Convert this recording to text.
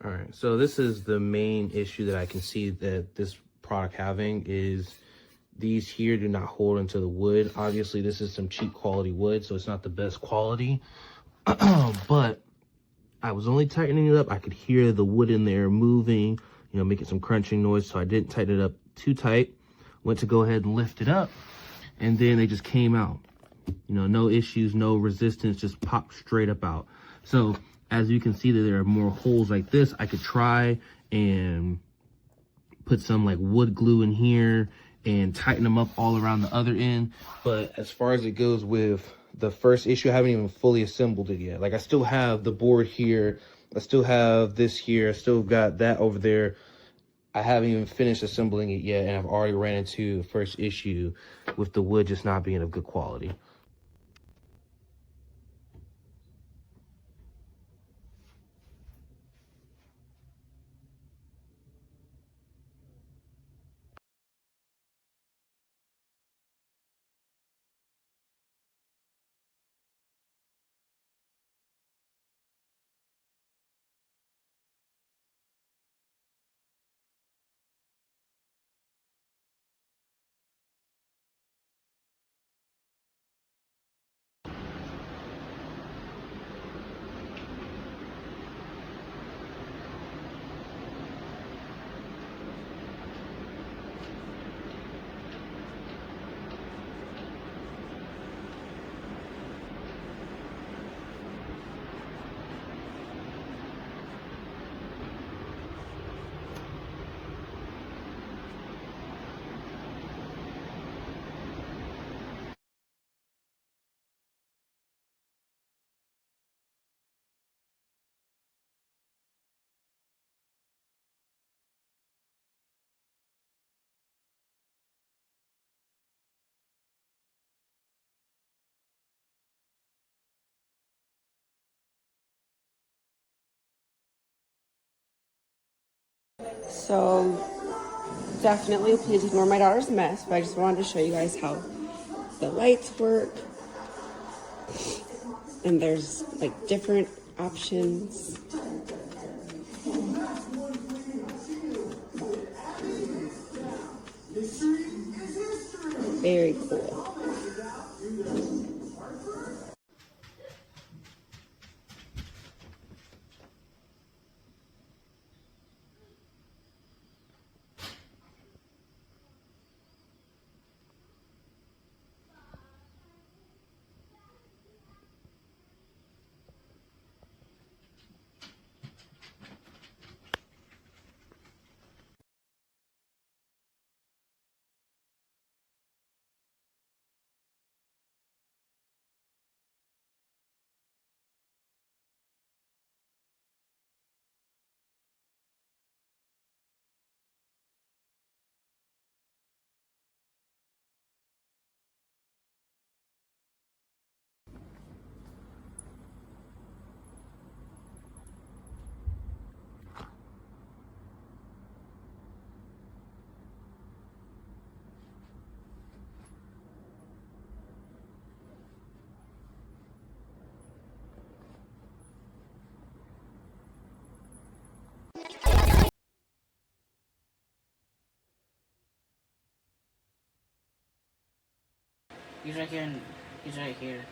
All right, so this is the main issue that I can see that this product having is these here do not hold into the wood. Obviously, this is some cheap quality wood, so it's not the best quality. But I was only tightening it up. I could hear the wood in there moving, you know, making some crunching noise, so I didn't tighten it up too tight. Went to go ahead and lift it up, and then they just came out. You know, no issues, no resistance, just popped straight up out. So as you can see that there are more holes like this, I could try and put some like wood glue in here and tighten them up all around the other end. But as far as it goes with the first issue, I haven't even fully assembled it yet. Like, I still have the board here, I still have this here, I still got that over there. I haven't even finished assembling it yet, and I've already ran into the first issue with the wood just not being of good quality. So definitely please ignore my daughter's mess, but I just wanted to show you guys how the lights work. And there's like different options. Very cool. He's right here and he's right here.